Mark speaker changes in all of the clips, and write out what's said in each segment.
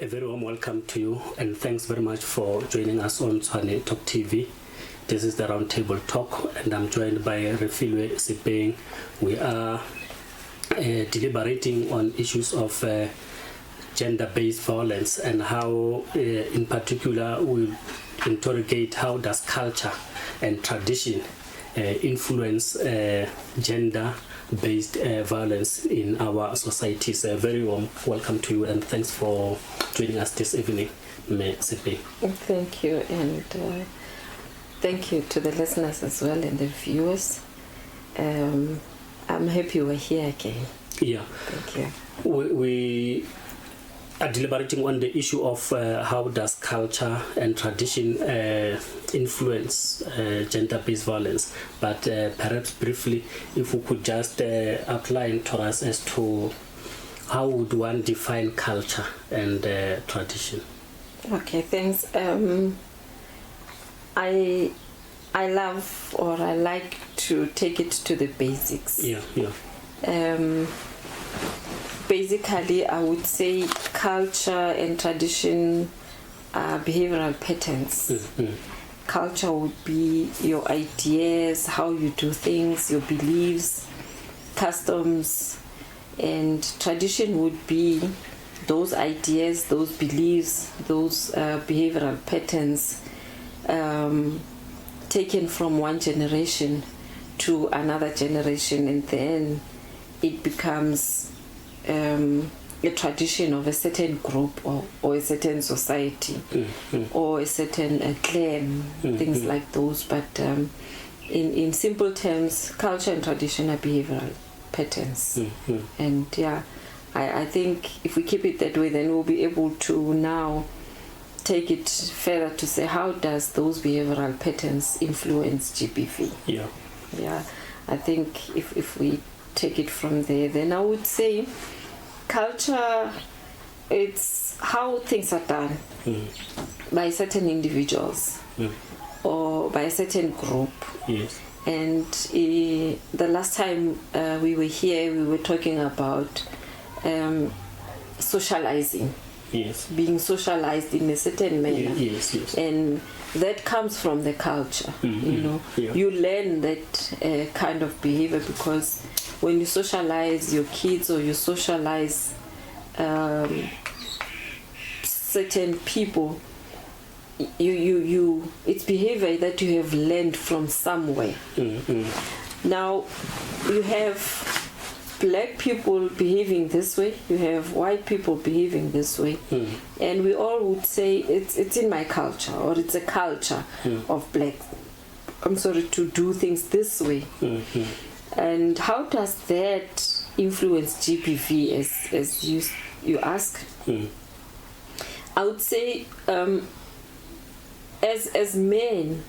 Speaker 1: A very warm welcome to you, and thanks very much for joining us on Tshwane Talk TV. This is the Roundtable Talk, and I'm joined by Refilwe Sepeng. We are deliberating on issues of gender-based violence and how, in particular, we'll interrogate how does culture and tradition influence gender-based violence in our societies. A very warm welcome to you, and thanks for joining us this evening, Ms. Sepeng.
Speaker 2: Thank you, and thank you to the listeners as well and the viewers. I'm happy we're here again.
Speaker 1: Yeah.
Speaker 2: Thank you.
Speaker 1: We are deliberating on the issue of how does culture and tradition influence gender-based violence. But perhaps briefly, if we could just outline to us as to how would one define culture and tradition?
Speaker 2: Okay, thanks. I love, or I like to take it to the basics.
Speaker 1: Yeah.
Speaker 2: Basically, I would say culture and tradition are behavioral patterns.
Speaker 1: Mm-hmm.
Speaker 2: Culture would be your ideas, how you do things, your beliefs, customs, and tradition would be those ideas, those beliefs, those behavioral patterns taken from one generation to another generation, and then it becomes a tradition of a certain group or a certain society, or a certain clan, things like those. But in simple terms, culture and tradition are behavioral patterns. And I think if we keep it that way, then we'll be able to now take it further to say, how does those behavioral patterns influence GBV? Yeah, I think if we take it from there, then I would say culture, it's how things are done by certain individuals or by a certain group.
Speaker 1: Yes.
Speaker 2: And the last time we were here, we were talking about socializing.
Speaker 1: Yes.
Speaker 2: Being socialized in a certain manner.
Speaker 1: Yes.
Speaker 2: And that comes from the culture. You know, you learn that kind of behavior because when you socialize your kids or you socialize certain people, you it's behavior that you have learned from somewhere. Now you have black people behaving this way, you have white people behaving this way, and we all would say it's in my culture, or it's a culture of black, to do things this way. And how does that influence GBV as you ask? I would say as men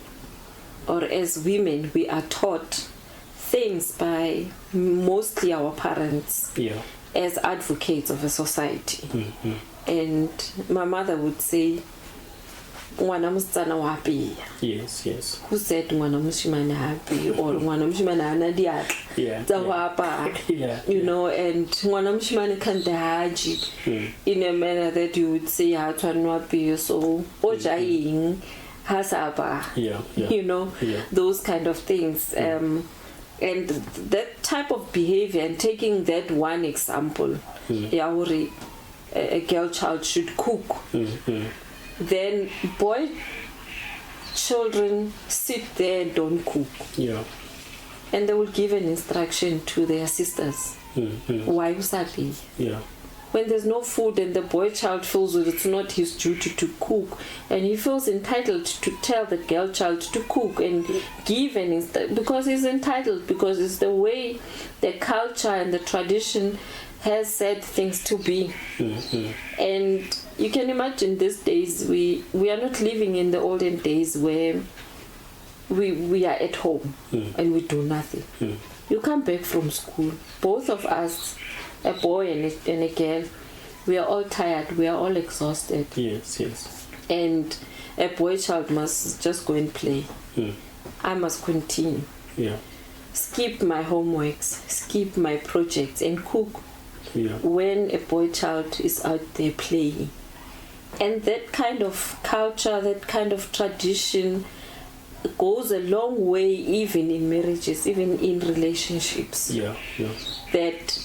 Speaker 2: or as women, we are taught things by mostly our parents as advocates of a society. And my mother would say,
Speaker 1: Yes.
Speaker 2: Who said ngwana mushimane happy or ngwana mushimane hana diatla tsa go apara? You know, and ngwana mushimane can't haji in a manner that you would say ha tshwanwa apere, so o ja eng ha sa apara? You know, those kind of things. And that type of behavior, and taking that one example, a girl child should cook. Then boy children sit there and don't cook. And they will give an instruction to their sisters. Why was that? When there's no food and the boy child feels that it's not his duty to cook, and he feels entitled to tell the girl child to cook and give an instruction because he's entitled, because it's the way the culture and the tradition has said things to be. And you can imagine these days we are not living in the olden days where we are at home and we do nothing. You come back from school, both of us, a boy and a girl, we are all tired, we are all exhausted.
Speaker 1: Yes.
Speaker 2: And a boy child must just go and play. I must continue. Skip my homeworks, skip my projects, and cook when a boy child is out there playing. And that kind of culture, that kind of tradition goes a long way, even in marriages, even in relationships.
Speaker 1: Yeah.
Speaker 2: That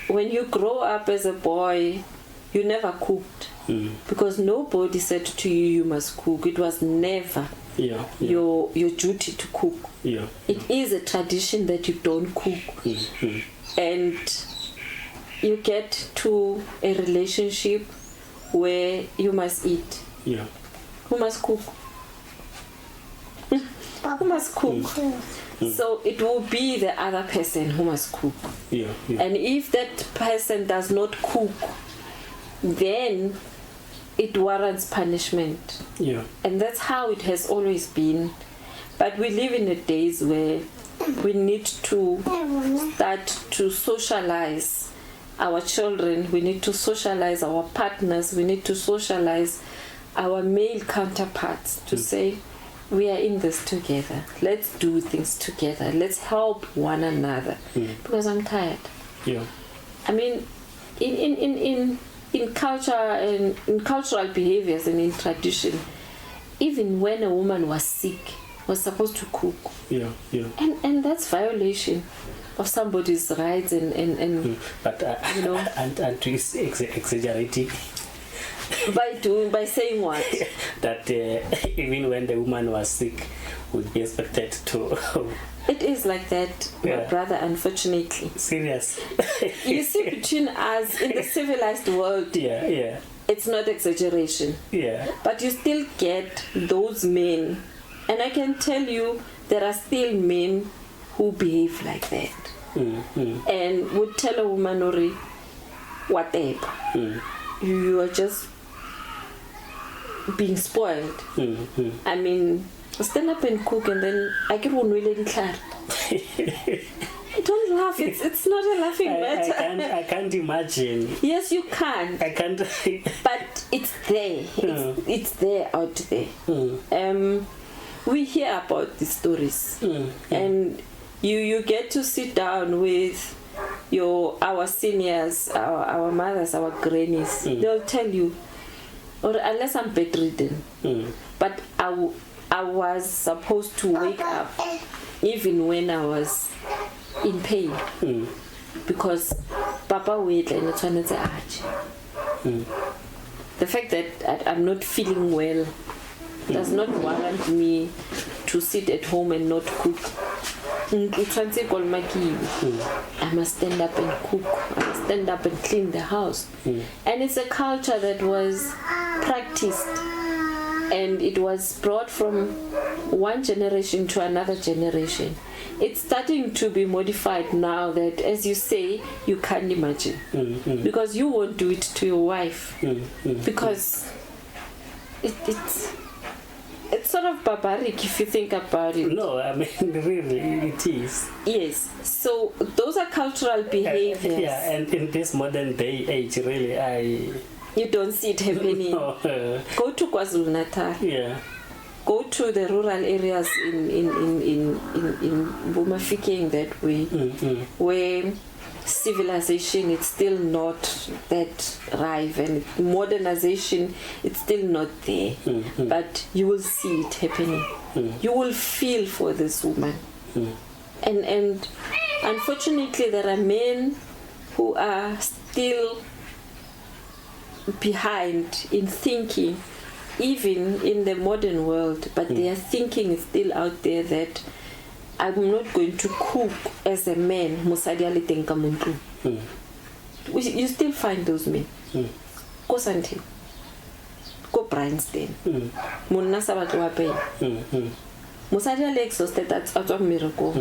Speaker 2: when you grow up as a boy, you never cooked. Because nobody said to you, you must cook. It was never your duty to cook.
Speaker 1: Yeah.
Speaker 2: It is a tradition that you don't cook. And you get to a relationship where you must eat.
Speaker 1: Yeah.
Speaker 2: Who must cook? Who must cook? So it will be the other person who must cook.
Speaker 1: Yeah.
Speaker 2: And if that person does not cook, then it warrants punishment.
Speaker 1: Yeah.
Speaker 2: And that's how it has always been. But we live in the days where we need to start to socialize our children, we need to socialize our partners, we need to socialize our male counterparts to say, we are in this together. Let's do things together. Let's help one another. Because I'm tired.
Speaker 1: Yeah.
Speaker 2: I mean, in culture and in cultural behaviors and in tradition, even when a woman was sick, was supposed to cook.
Speaker 1: Yeah.
Speaker 2: And that's violation of somebody's rights and
Speaker 1: but
Speaker 2: you know,
Speaker 1: and exaggerating
Speaker 2: by saying what?
Speaker 1: That even when the woman was sick, would be expected to.
Speaker 2: It is like that, my brother, unfortunately.
Speaker 1: Serious.
Speaker 2: You see, between us in the civilized world, it's not exaggeration.
Speaker 1: Yeah.
Speaker 2: But you still get those men, and I can tell you there are still men who behave like that. And would tell a woman, or whatever. You are just being spoiled. I mean, stand up and cook, and then I get one really clear. Don't laugh. It's not a laughing matter.
Speaker 1: I can't imagine.
Speaker 2: Yes, you can.
Speaker 1: I can't.
Speaker 2: But it's there. It's there out there. We hear about the stories, and you get to sit down with our seniors, our mothers, our grannies. They'll tell you, or unless I'm bedridden, but I was supposed to wake up even when I was in pain, because Papa wait and it's the fact that I'm not feeling well does not warrant me to sit at home and not cook. I must stand up and cook. I must stand up and clean the house. And it's a culture that was practiced, and it was brought from one generation to another generation. It's starting to be modified now that, as you say, you can't imagine. Because you won't do it to your wife. Because it's sort of barbaric if you think about it.
Speaker 1: No, I mean, really, it is.
Speaker 2: Yes. So those are cultural behaviors.
Speaker 1: Yeah, and in this modern day age, really,
Speaker 2: you don't see it happening.
Speaker 1: No.
Speaker 2: Go to KwaZulu-Natal.
Speaker 1: Yeah.
Speaker 2: Go to the rural areas in Bumafikeng that way, where civilization is still not that rife, and modernization is still not there. But you will see it happening. You will feel for this woman. And unfortunately, there are men who are still behind in thinking, even in the modern world, but their thinking is still out there that I'm not going to cook as a man. You still find those men. Go Santi. Go Bryanston. Monna Sabato Pay. Mosadi ale exhausted that's out of miracle.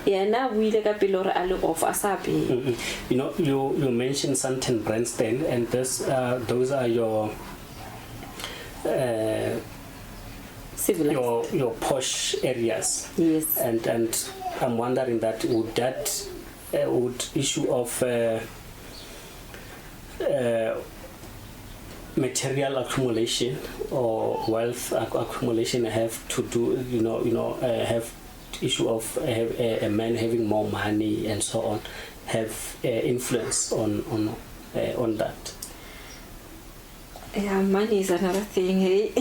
Speaker 2: Now we like a pillar of asapi.
Speaker 1: You know, you mentioned Santon Bryanston, and those are your your posh areas.
Speaker 2: Yes.
Speaker 1: And I'm wondering that would issue of material accumulation or wealth accumulation have to do, have issue of a man having more money and so on, have influence on that?
Speaker 2: Yeah, money is another thing, hey?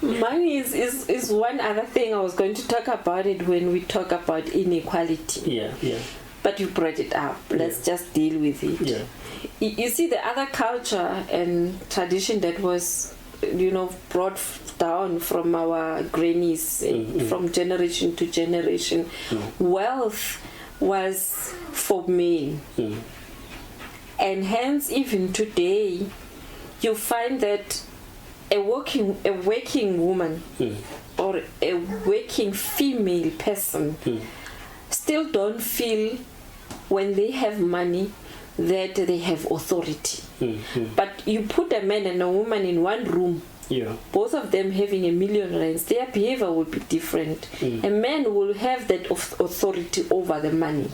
Speaker 2: Money is one other thing. I was going to talk about it when we talk about inequality.
Speaker 1: Yeah.
Speaker 2: But you brought it up. Let's just deal with it.
Speaker 1: Yeah.
Speaker 2: You see, the other culture and tradition that was, brought down from our grannies, from generation to generation, wealth was for men. And hence, even today, you find that a working woman or a working female person still don't feel when they have money that they have authority. But you put a man and a woman in one room, both of them having $1 million, their behavior will be different. A man will have that authority over the money.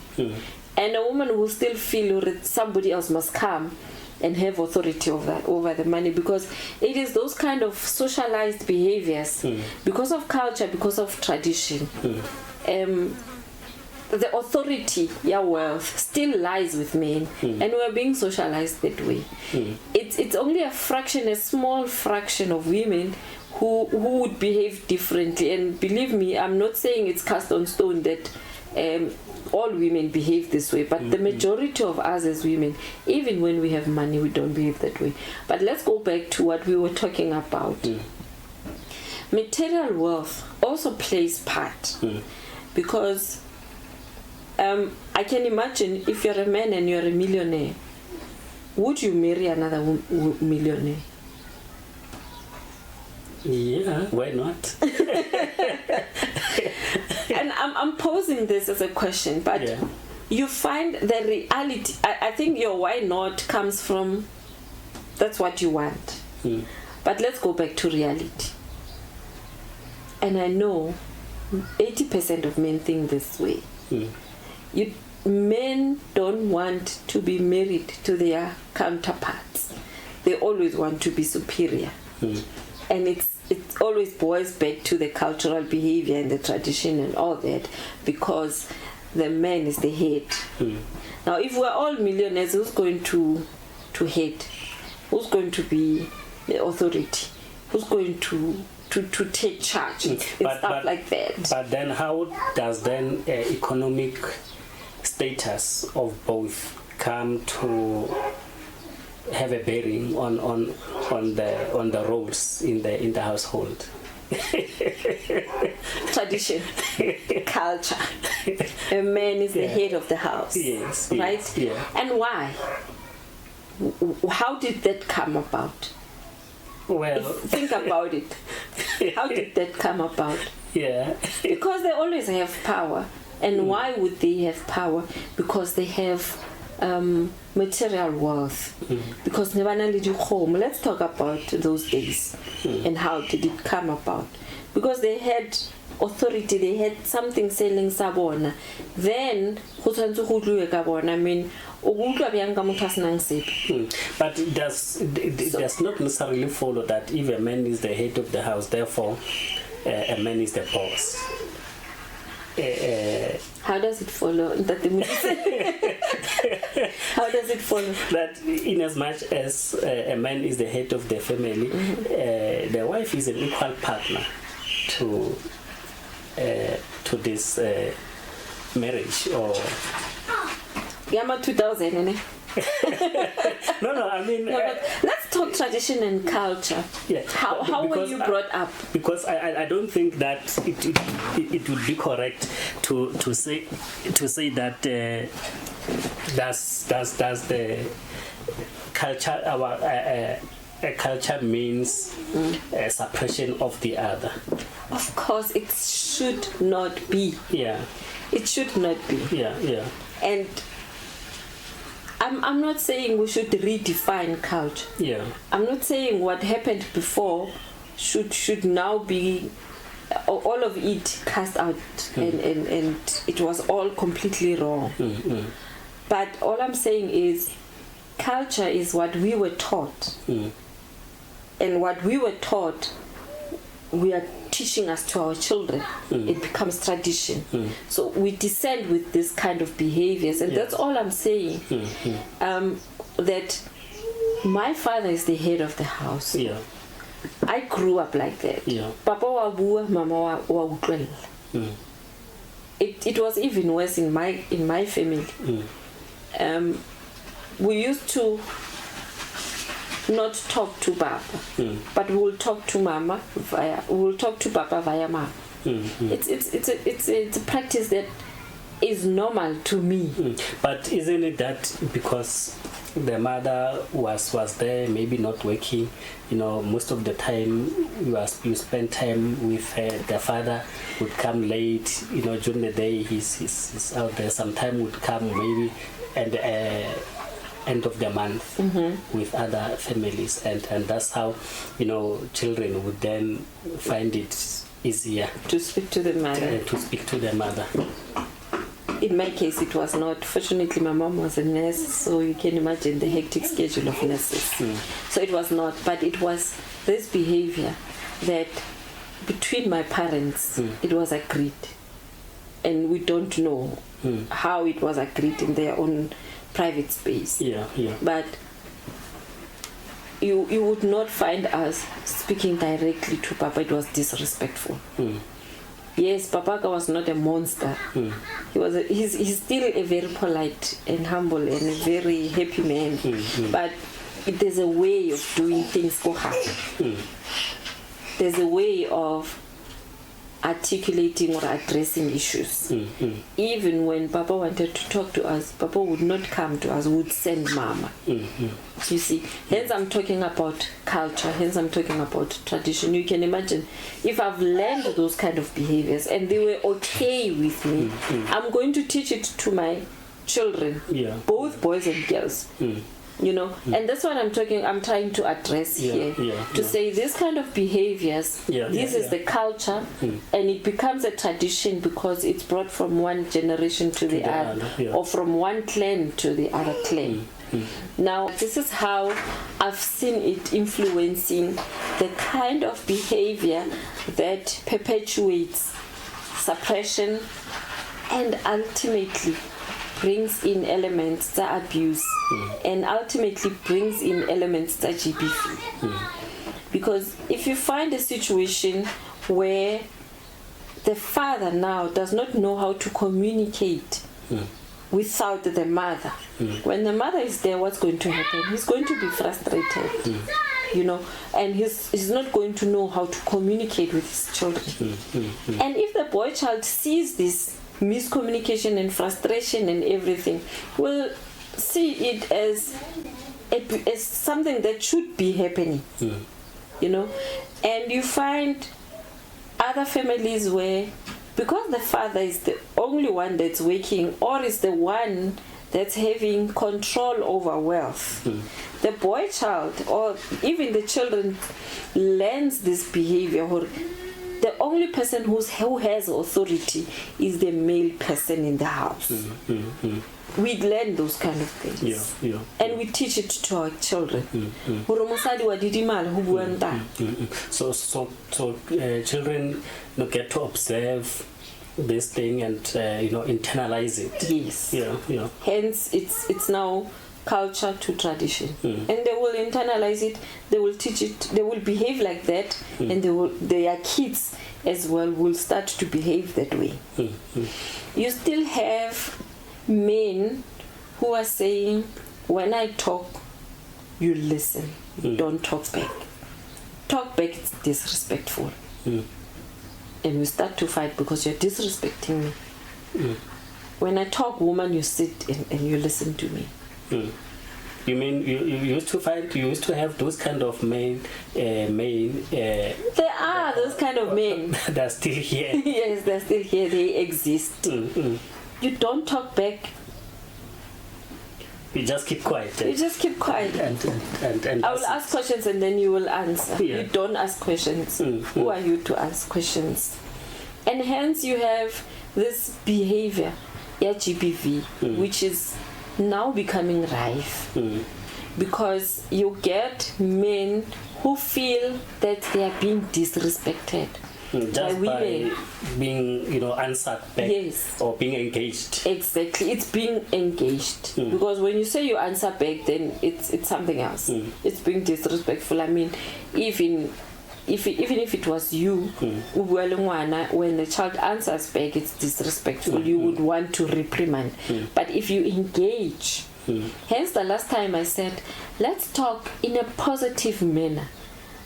Speaker 2: And a woman will still feel that somebody else must come and have authority over the money, because it is those kind of socialized behaviors, because of culture, because of tradition. The authority, wealth, still lies with men, and we're being socialized that way. It's only a small fraction of women who would behave differently. And believe me, I'm not saying it's cast on stone that all women behave this way, but the majority of us as women, even when we have money, we don't behave that way. But let's go back to what we were talking about. Material wealth also plays part, because I can imagine if you're a man and you're a millionaire, would you marry another millionaire?
Speaker 1: Yeah, why not?
Speaker 2: And I'm posing this as a question, but you find the reality. I think your why not comes from that's what you want. But let's go back to reality. And I know 80% of men think this way. Men don't want to be married to their counterparts. They always want to be superior. And it always boils back to the cultural behavior and the tradition and all that, because the man is the head. Now, if we're all millionaires, who's going to head? Who's going to be the authority? Who's going to take charge and stuff like that?
Speaker 1: But then how does then economic status of both come to have a bearing on the roles in the household?
Speaker 2: Tradition, culture. A man is the head of the house.
Speaker 1: Yes.
Speaker 2: Right?
Speaker 1: Yeah.
Speaker 2: And why? How did that come about?
Speaker 1: Well,
Speaker 2: think about it. How did that come about?
Speaker 1: Yeah.
Speaker 2: Because they always have power. And why would they have power? Because they have material wealth. Because let's talk about those days and how did it come about. Because they had authority, they had something selling sabona. Then I mean,
Speaker 1: but it does not necessarily follow that if a man is the head of the house, therefore a man is the boss.
Speaker 2: How does it follow that how does it follow
Speaker 1: that in as much as a man is the head of the family, the wife is an equal partner to this marriage? Or
Speaker 2: Yama 2000,
Speaker 1: no, I mean,
Speaker 2: let's talk tradition and culture.
Speaker 1: Yeah.
Speaker 2: How were you brought up?
Speaker 1: Because I don't think that it would be correct to say that does the culture a culture means a suppression of the other.
Speaker 2: Of course, it should not be.
Speaker 1: Yeah.
Speaker 2: It should not be.
Speaker 1: Yeah.
Speaker 2: And I'm not saying we should redefine culture.
Speaker 1: Yeah.
Speaker 2: I'm not saying what happened before should now be all of it cast out and it was all completely wrong. But all I'm saying is culture is what we were taught. And what we were taught, we are teaching us to our children. It becomes tradition. So we descend with this kind of behaviors, and that's all I'm saying. That my father is the head of the house.
Speaker 1: Yeah.
Speaker 2: I grew up like that.
Speaker 1: Yeah.
Speaker 2: Papa wa bua, mama wa utlwela. It was even worse in my family. We used to not talk to Papa, but we will talk to Mama Papa via Mama. It's a practice that is normal to me.
Speaker 1: But isn't it that because the mother was there, maybe not working, most of the time you spend time with her. The father would come late, during the day he's out there. Sometime would come maybe at the end of the month with other families, and that's how children would then find it easier
Speaker 2: to speak to the mother. In my case, it was not. Fortunately, my mom was a nurse, so you can imagine the hectic schedule of nurses. So it was not, but it was this behavior that between my parents, it was agreed. And we don't know how it was agreed in their own private space.
Speaker 1: Yeah.
Speaker 2: But you would not find us speaking directly to Papa. It was disrespectful. Yes, Papa was not a monster. He's still a very polite and humble and a very happy man. But there's a way of doing things for her. There's a way of articulating or addressing issues. Even when Papa wanted to talk to us, Papa would not come to us, would send Mama. You see, hence I'm talking about culture, hence I'm talking about tradition. You can imagine if I've learned those kind of behaviors and they were okay with me, I'm going to teach it to my children, both boys and girls. And that's what I'm trying to address here, to say this kind of behaviors, this is the culture, and it becomes a tradition because it's brought from one generation to the other, or from one clan to the other clan. Now, this is how I've seen it influencing the kind of behavior that perpetuates suppression and ultimately brings in elements that abuse and ultimately brings in elements that GBV. Because if you find a situation where the father now does not know how to communicate without the mother, when the mother is there, what's going to happen? He's going to be frustrated, and he's not going to know how to communicate with his children. And if the boy child sees this miscommunication and frustration and everything, will see it as something that should be happening, and you find other families where, because the father is the only one that's working or is the one that's having control over wealth, the boy child or even the children learns this behavior, or the only person who has authority is the male person in the house. We learn those kind of things, and we teach it to our children.
Speaker 1: So children get to observe this thing and internalize it.
Speaker 2: Yes. Hence, it's now culture to tradition, and they will internalize it. They will teach it. They will behave like that, and their kids as well will start to behave that way. You still have men who are saying, when I talk, you listen, don't talk back. Talk back is disrespectful. And we start to fight because you're disrespecting me. When I talk, woman, you sit and you listen to me.
Speaker 1: You mean you used to have those kind of men? There
Speaker 2: are those kind of men.
Speaker 1: They're still here.
Speaker 2: Yes, they're still here. They exist. You don't talk back.
Speaker 1: You just keep quiet.
Speaker 2: You just keep quiet. And I will ask questions and then you will answer. You don't ask questions. Who are you to ask questions? And hence you have this behavior, GBV, which is now becoming rife, because you get men who feel that they are being disrespected,
Speaker 1: Just by being, answered back.
Speaker 2: Yes.
Speaker 1: Or being engaged.
Speaker 2: Exactly, it's being engaged. Because when you say you answer back, then it's something else. It's being disrespectful. I mean, even if it was you, when the child answers back, it's disrespectful. You would want to reprimand. But if you engage, hence the last time I said, let's talk in a positive manner.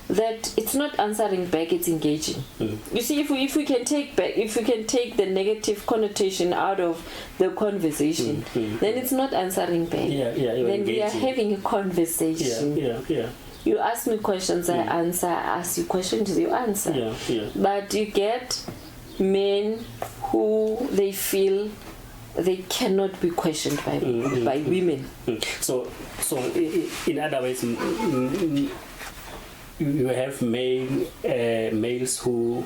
Speaker 2: That it's not answering back, it's engaging. You see, if we can take the negative connotation out of the conversation, then it's not answering back.
Speaker 1: Then
Speaker 2: engaging. We are having a conversation. You ask me questions, I answer. I ask you questions, you answer. But you get men who they feel they cannot be questioned by women.
Speaker 1: So in other ways, you have males who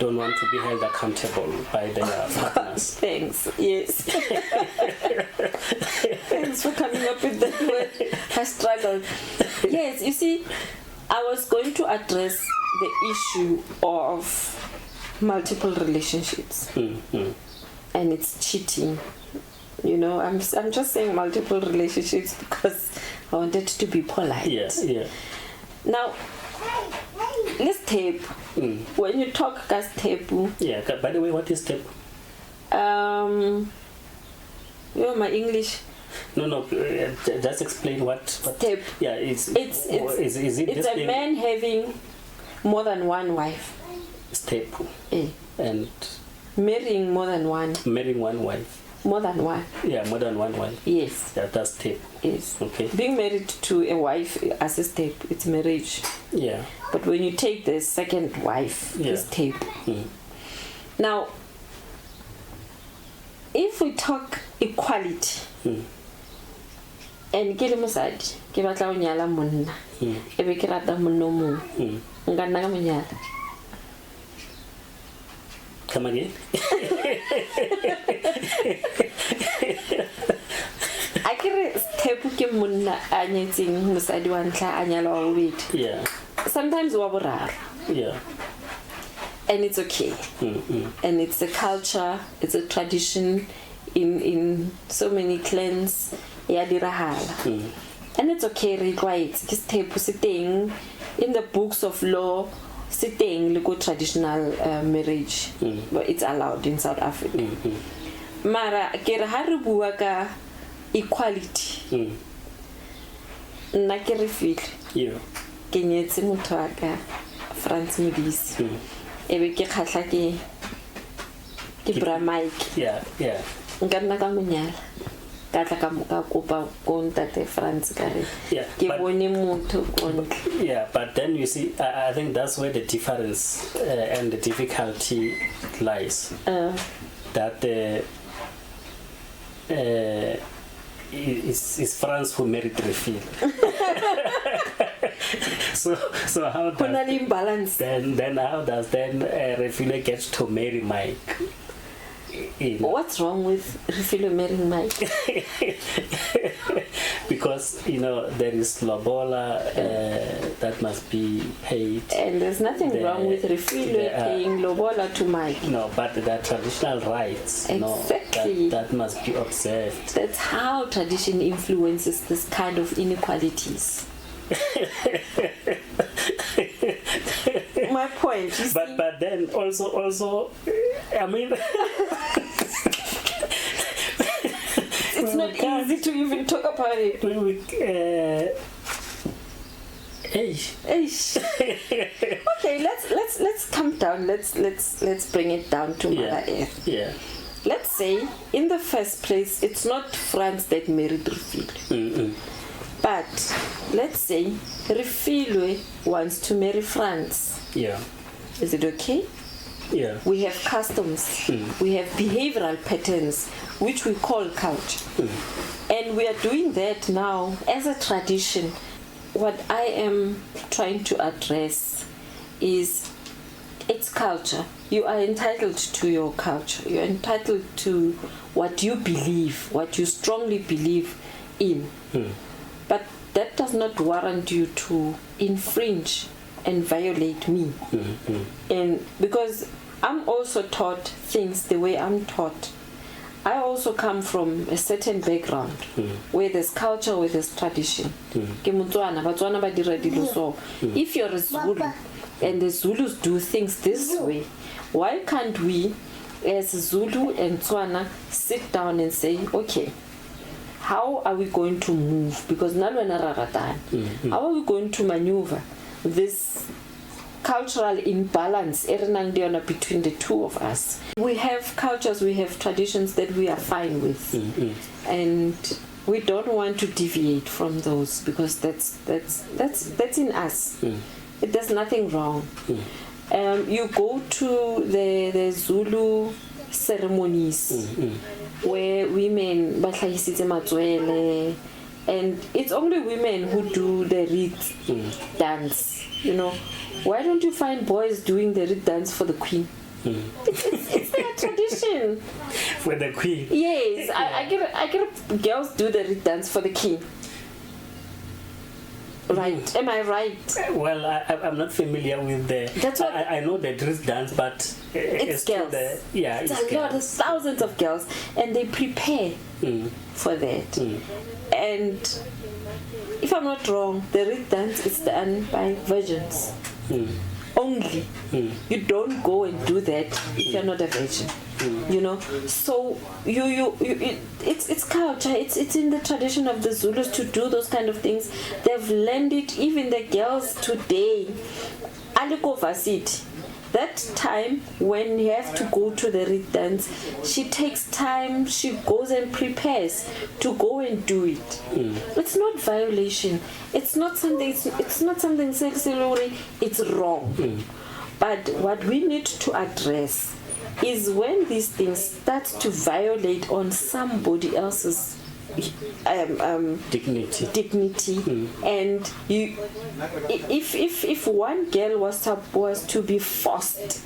Speaker 1: don't want to be held accountable by their partners.
Speaker 2: Thanks. Yes. Thanks for coming up with that word. I struggled. Yes, you see, I was going to address the issue of multiple relationships. And it's cheating. I'm just saying multiple relationships because I wanted to be polite. Now, let's tape. When you talk gas tape.
Speaker 1: Yeah, by the way, what is tape?
Speaker 2: My English.
Speaker 1: No, just explain what
Speaker 2: tape.
Speaker 1: Yeah, is it
Speaker 2: a man having more than one wife.
Speaker 1: It's tape. And
Speaker 2: marrying more than one.
Speaker 1: Marrying one wife.
Speaker 2: More than one.
Speaker 1: Yeah, more than one wife.
Speaker 2: Yes.
Speaker 1: Yeah, that's tape.
Speaker 2: Yes.
Speaker 1: Okay.
Speaker 2: Being married to a wife as a tape, it's marriage.
Speaker 1: Yeah.
Speaker 2: But when you take the second wife, it's tape. Now, if we talk equality, and ke le mosadi ke batla go nyala monna e be ke rata monna o mongwe nka nna ka monyala.
Speaker 1: Come again.
Speaker 2: I can step ke monna a nyetseng mosadi wa ntlha a nyala wa bobedi.
Speaker 1: Yeah.
Speaker 2: Sometimes wa boraro.
Speaker 1: Yeah.
Speaker 2: And it's okay. And it's a culture, it's a tradition in so many clans. Ya dirahala. And it's okay, re tlwaetse ke step sitting in the books of law. Sitting legal traditional marriage, but it's allowed in South Africa. Mara ke re ha re bua ka equality. Nna ke Refilwe. Ke nyetse motho wa ka France Modisi. Ebe ke khatla ke bra Mike.
Speaker 1: Yeah.
Speaker 2: Nka nna ka monyala. Ka tla ka kopa go ntate France ka re. Ke bone motho go.
Speaker 1: Yeah, but then you see, I think that's where the difference and the difficulty lies. That it's France who married Refilwe. so how does then how does Refilwe get to marry Mike?
Speaker 2: What's wrong with Refilwe marrying Mike?
Speaker 1: Because there is lobola that must be paid,
Speaker 2: and there's nothing wrong with Refilwe paying lobola to Mike.
Speaker 1: No, but the traditional rights,
Speaker 2: exactly,
Speaker 1: that must be observed.
Speaker 2: That's how tradition influences this kind of inequalities. My point.
Speaker 1: But then also, I mean.
Speaker 2: It's not easy to even talk about it. Okay, let's come down. Let's bring it down to Mother Earth.
Speaker 1: Yeah.
Speaker 2: Let's say in the first place it's not France that married Refilwe. But let's say Refilwe wants to marry France.
Speaker 1: Yeah.
Speaker 2: Is it okay?
Speaker 1: Yeah.
Speaker 2: We have customs. We have behavioral patterns, which we call culture. And we are doing that now as a tradition. What I am trying to address is it's culture. You are entitled to your culture. You're entitled to what you believe, what you strongly believe in. But that does not warrant you to infringe and violate me. And because I'm also taught things the way I'm taught. I also come from a certain background where there's culture, where there's tradition. If you're a Zulu and the Zulus do things this way, why can't we as Zulu and Tswana sit down and say, okay, how are we going to move? Because how are we going to maneuver this cultural imbalance between the two of us? We have cultures, we have traditions that we are fine with, and we don't want to deviate from those because that's in us. There's nothing wrong. You go to the Zulu ceremonies where women and it's only women who do the reed dance. You know, why don't you find boys doing the reed dance for the queen? It's their tradition.
Speaker 1: For the queen.
Speaker 2: Yes, I get girls do the reed dance for the king. Right? Am I right?
Speaker 1: Well, I'm not familiar with the.
Speaker 2: That's what
Speaker 1: I know the dress dance, but
Speaker 2: it's girls.
Speaker 1: It's
Speaker 2: a lot. There's thousands of girls, and they prepare for that. And if I'm not wrong, the reed dance is done by virgins only. You don't go and do that if you're not a virgin. You know, so it's culture. It's in the tradition of the Zulus to do those kind of things. They've learned it. Even the girls today, Alikova City, that time when you have to go to the reed dance, she takes time. She goes and prepares to go and do it. It's not violation. It's not something. It's not something sexually. It's wrong. But what we need to address is when these things start to violate on somebody else's dignity. And you, if one girl was to be forced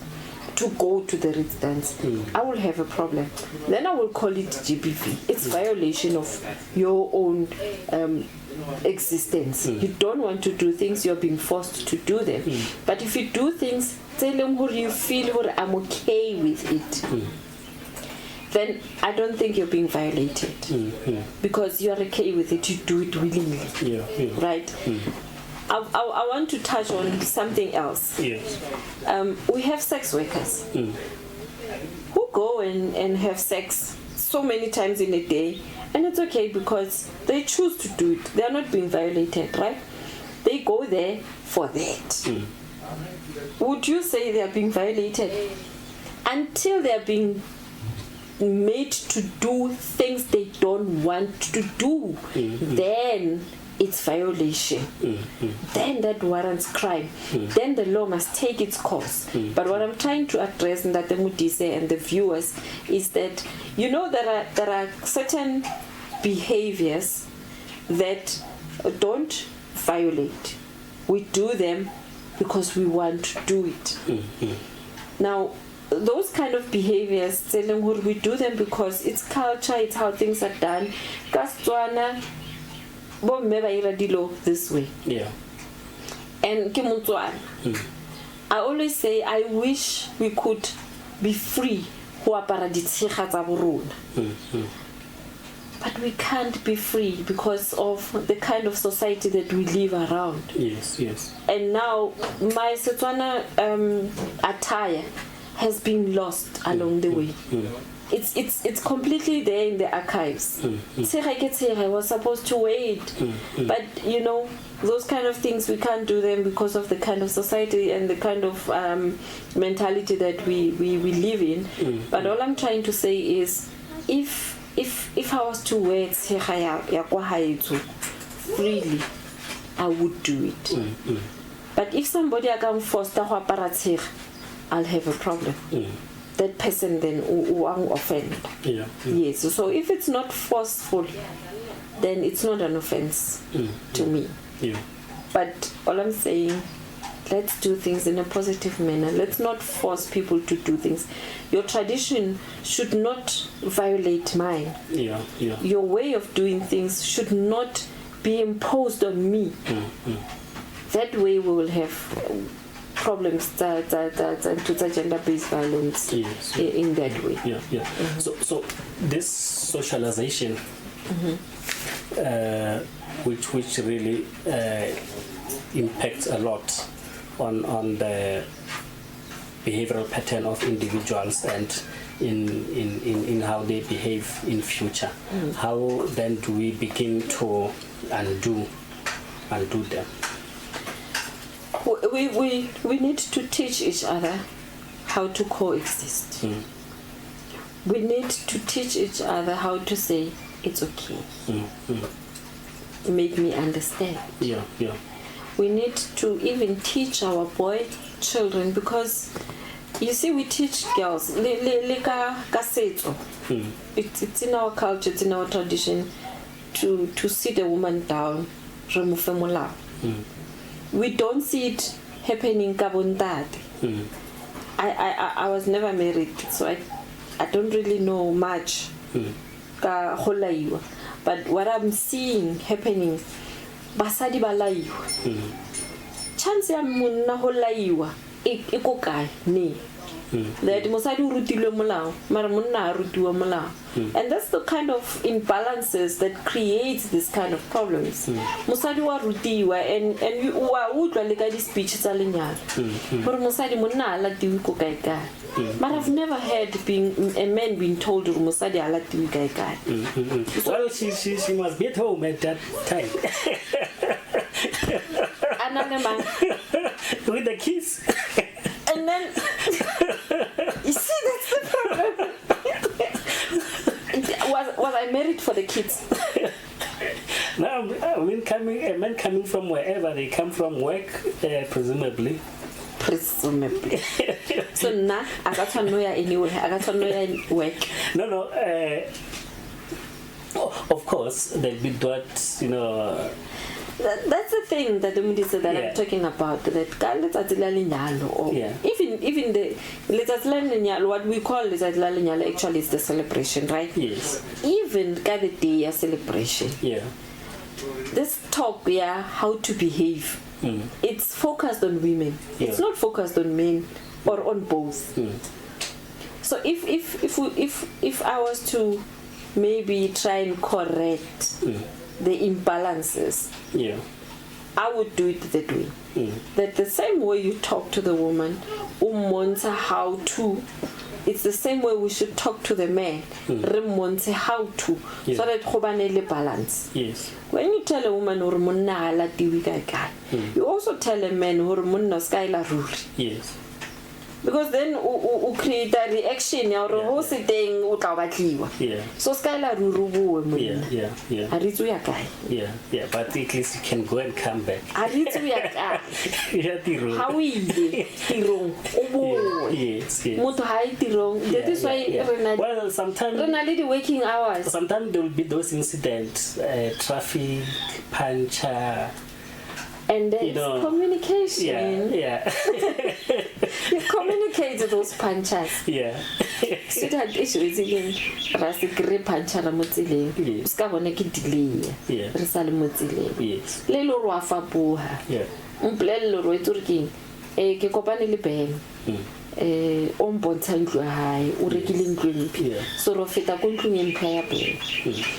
Speaker 2: to go to the reed dance, I will have a problem. Then I will call it GBV. It's violation of your own existence. You don't want to do things, you're being forced to do them. But if you do things, tell them who you feel I'm okay with it, then I don't think you're being violated. Because you're okay with it, you do it willingly. Right? I want to touch on something else. We have sex workers who go and have sex so many times in a day, and it's okay because they choose to do it. They are not being violated, right? They go there for that. Would you say they are being violated? Until they are being made to do things they don't want to do, then it's violation. Then that warrants crime. Then the law must take its course. But what I'm trying to address, and that the Mudise and the viewers, is that there are certain behaviors that don't violate. We do them because we want to do it. Now, those kind of behaviors, we do them because it's culture, it's how things are done. Kastswana, this way. And I always say I wish we could be free but we can't be free because of the kind of society that we live around. And now my Setswana attire has been lost along the way. It's completely there in the archives. I was supposed to wait, but those kind of things we can't do them because of the kind of society and the kind of mentality that we live in. But all I'm trying to say is, if I was to wear freely, I would do it. But if somebody can force I'll have a problem. That person then will offend. Yes. So if it's not forceful, then it's not an offense to me. But all I'm saying, let's do things in a positive manner. Let's not force people to do things. Your tradition should not violate mine. Your way of doing things should not be imposed on me. that way we will have problems to gender-based violence.
Speaker 1: Yes.
Speaker 2: In that way.
Speaker 1: Yeah. Mm-hmm. So this socialization, which really impacts a lot on the behavioral pattern of individuals and in how they behave in future. How then do we begin to undo them?
Speaker 2: We need to teach each other how to coexist. We need to teach each other how to say it's okay. Make me understand.
Speaker 1: Yeah.
Speaker 2: We need to even teach our boy children, because you see, we teach girls it's in our culture, it's in our tradition to sit a woman down, remove a mola. We don't see it happening kabontate. I was never married, so I don't really know much ka holaiwa, but what I'm seeing happening, basadi balaiwa. Chance ya monna holaiwa iko kae ni that mosadi o rutilwe molao mara monna a rutiwa molao, and that's the kind of imbalances that creates this kind of problems. Mosadi wa rutiwa and wa utlwa le ka di speech tsa lenyalo gore mosadi monna a latiwe ko kae kae, but I've never heard a man being told gore mosadi a latiwe kae kae.
Speaker 1: Well, she must be at home at that time. With the kids.
Speaker 2: And then you see, that's the problem. Was I married for the kids?
Speaker 1: Now, a man coming from wherever they come from, work, presumably.
Speaker 2: So now I got to know you anyway. I got to know you work.
Speaker 1: No. Of course, there'll be that,
Speaker 2: That's the thing that I'm talking about. That even the what we call actually is the celebration, right?
Speaker 1: Yes.
Speaker 2: Even the day celebration.
Speaker 1: Yeah.
Speaker 2: This talk, how to behave. It's focused on women. Yeah. It's not focused on men or on both. So if I was to maybe try and correct the imbalances, I would do it that way. That the same way you talk to the woman, how to, it's the same way we should talk to the man, how to, so that hobanele balance.
Speaker 1: Yes.
Speaker 2: When you tell a woman you also tell a man
Speaker 1: yes.
Speaker 2: Because then you create a reaction or whole thing so skyla ruru
Speaker 1: yeah, but at least you can go and come back.
Speaker 2: How
Speaker 1: yes.
Speaker 2: That is why
Speaker 1: well, sometimes
Speaker 2: waking hours.
Speaker 1: Sometimes there will be those incidents, traffic, puncher.
Speaker 2: And there's communication.
Speaker 1: Yeah.
Speaker 2: You communicate those punches.
Speaker 1: Yeah.
Speaker 2: So that issue is again, Rasi grip puncher motile. Skabone ki delay.
Speaker 1: Yeah.
Speaker 2: Resale motile.
Speaker 1: Yes.
Speaker 2: Lelo ro afa buha.
Speaker 1: Yeah.
Speaker 2: Umplelo ro iturking. Ke kopane le ben. O mbontsha ntlo hae o rekile ntlo empi so ro feta ko ntlong e mpha ya ben,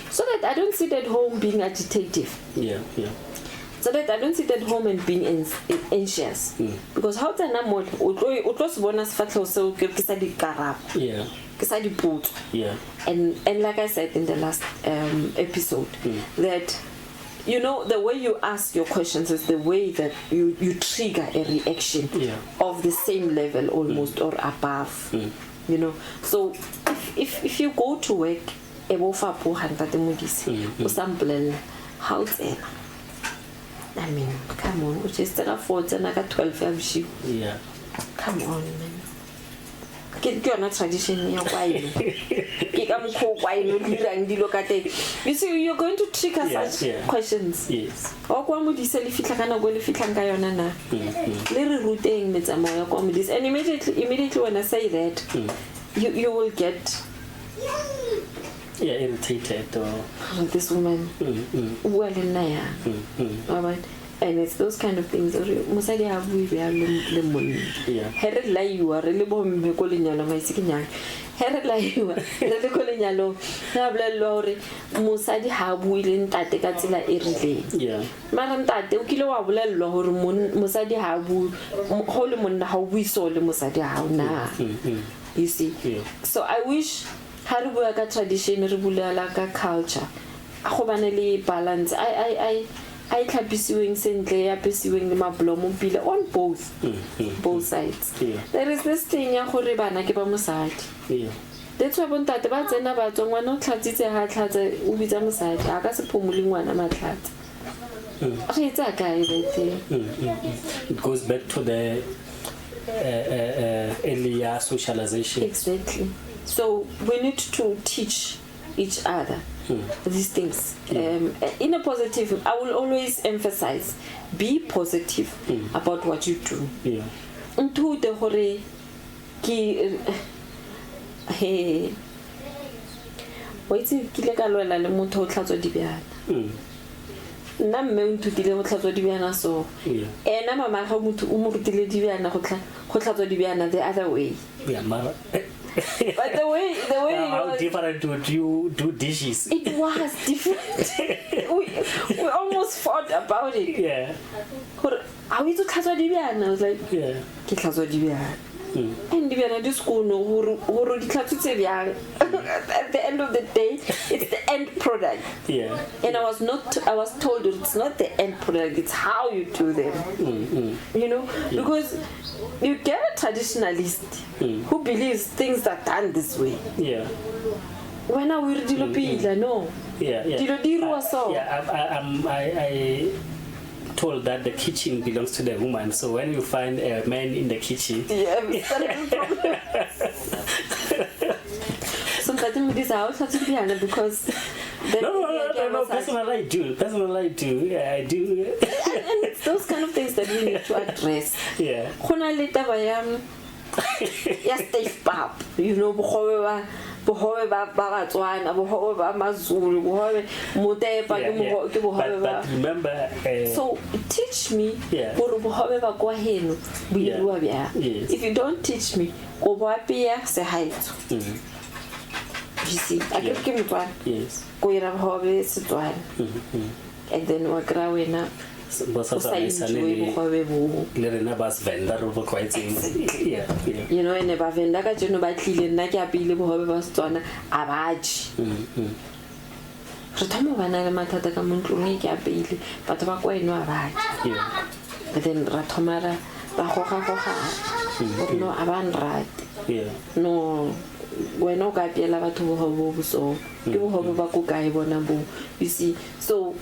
Speaker 2: so that I don't sit at home being agitative. So that I don't sit at home and being anxious. Because how to know more? Utlos bonus fatlo so kisa di karab. Kisa di put. And like I said in the last episode, that the way you ask your questions is the way that you trigger a reaction of the same level almost or above. So if you go to work, I mean, come on, which is still 14 and 12 years. Come on, man. Get not tradition your wife. You see, you're going to trigger such questions.
Speaker 1: Yes.
Speaker 2: And immediately when I say that, you will get
Speaker 1: irritated or
Speaker 2: this woman well in there. Alright. And it's those kind of things. Mosadi ha bui bya le monna. Here la you are le bomme ko lenyalo ga ise ke nyang. Here la you re le ko lenyalo ha bolelwa hore mosadi ha bui le ntate ka tsela e rileng. Mara ntate o kile wa bolelwa hore mosadi ha bui ho le monna ha bui so le mosadi ha ona. You see. So I wish ha re bua ka tradition re bulela ka culture. A go bana le balance. I tlhapisiweng sentle ya pesiweng le mablomo pile on both sides. There is this thing ya gore bana ke ba mosadi. That's why bontate ba tsena ba tswa ngwana o tlhatsitse ha tlhatse o bitsa mosadi a ka se phomole ngwana matlhatse. Re etsa kae bete?
Speaker 1: It goes back to the earlier socialization.
Speaker 2: Exactly. So we need to teach each other these things in a positive. I will always emphasize, be positive about what you do. Ntu de hore ki wait ki le ka lwela le motho o tlhatswa dibjana. Nna mme o ntutile go tlhatswa dibjana so ena mama ga motho o mo rutile dibjana go tlhatswa dibjana the other way. But the way
Speaker 1: how different would you do dishes?
Speaker 2: It was different. we almost fought about it. Are we to tlhatswa dibjana? I was like, ke tlhatswa dibjana. And dibjana di skono horo di tlhatsitse bjang. At the end of the day, it's the end product. And I was told it's not the end product, it's how you do them. You know, because you get a traditionalist who believes things are done this way. When are we dilo no? Dilo dirwa so.
Speaker 1: I told that the kitchen belongs to the woman. So when you find a man in the kitchen,
Speaker 2: sometimes this house has to be honest because.
Speaker 1: No. Personally, I do. Yeah, I do.
Speaker 2: And it's those kind of things that we need to address. Khona le taba ya stay pap, you know, bohobe ba Batswana, bohobe ba Mazulu, bohobe Mutepa ke bohobe ba.
Speaker 1: But remember,
Speaker 2: so teach me gore bohobe ba kwa heno bo dirwa bya. If you don't teach me, go ba pia se haitso. You see, I get Motswana. Go ira bohobe Setswana. And then wa kra wena you know, and ba venda ka tseno ba tlile nna ke apile bohobe ba Setswana a baji. Re thoma bana le mathata ka montlong ke apile batho ba kwa eno a baji. But then ra thoma ra ba goga no aban right. No when o ka apela batho bohobe bo so ke bohobe ba ko kae bona bo. You see, so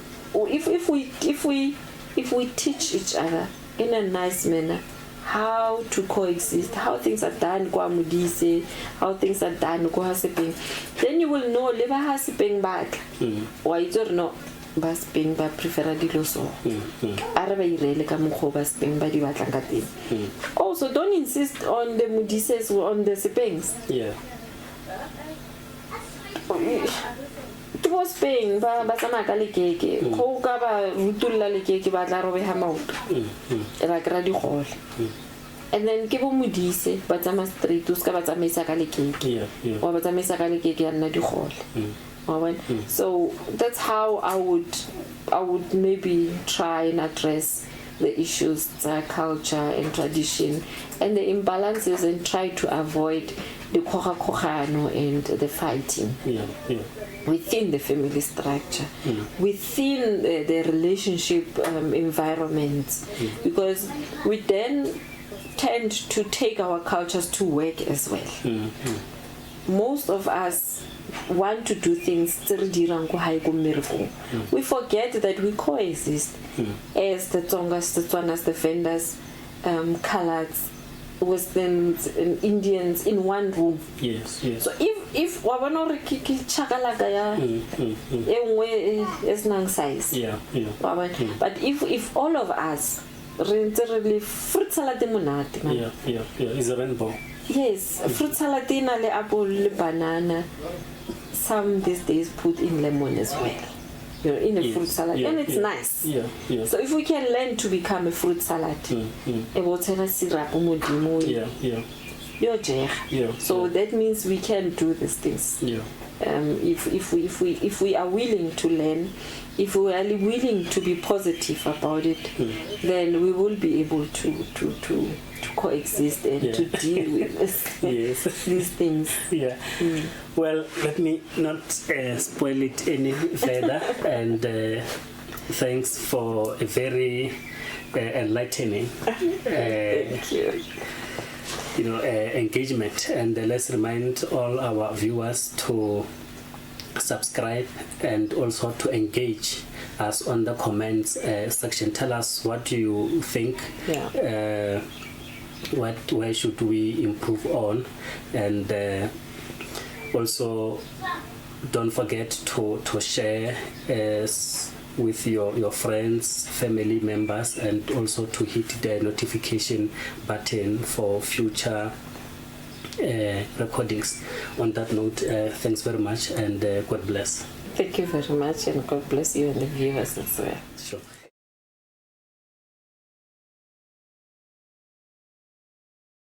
Speaker 2: if we teach each other in a nice manner how to coexist, how things are done kwa Modise, how things are done kwa Sepeng, then you will know le ba ha Sepeng back. Wa itse no ba Sepeng ba prefera dilo so. Ara ba irele ka mokgo ba Sepeng ba di batlang ka teng. Also don't insist on the Modises or on the Sepengs. It was Spain, ba tsama ka lekeke go ka ba rutulla lekeke ba tla robe ha maoto ra kra di gole. And then ke bo Modise ba tsama straight o ska ba tsamaisa ka lekeke wa ba tsamaisa ka lekeke ya nna di gole. So that's how I would maybe try and address the issues culture and tradition and the imbalances and try to avoid the kogakogano and the fighting within the family structure, within the relationship environment, because we then tend to take our cultures to work as well. Most of us want to do things we forget that we coexist as the Tsongas, the Tswanas, the Vendas, Coloureds, Westerns and Indians in one room. So if wabana re ke chakalaka ya engwe is nang size. But if all of us really fruit salad monate man.
Speaker 1: Is a rainbow.
Speaker 2: Yes, fruit salad na le apple le banana. Some these days put in lemon as well. you know, in a fruit salad, and it's nice. So if we can learn to become a fruit salad, so that means we can do these things. If we are willing to learn, if we are willing to be positive about it, then we will be able to coexist and to deal with these things.
Speaker 1: Well, let me not spoil it any further, and thanks for a very enlightening
Speaker 2: Thank you.
Speaker 1: Engagement. And let's remind all our viewers to subscribe and also to engage us on the comments section. Tell us what you think. Where should we improve on, and also don't forget to share with your friends, family members, and also to hit the notification button for future recordings. On that note, thanks very much, and God bless.
Speaker 2: Thank you very much, and God bless you and the viewers as well.
Speaker 1: Sure.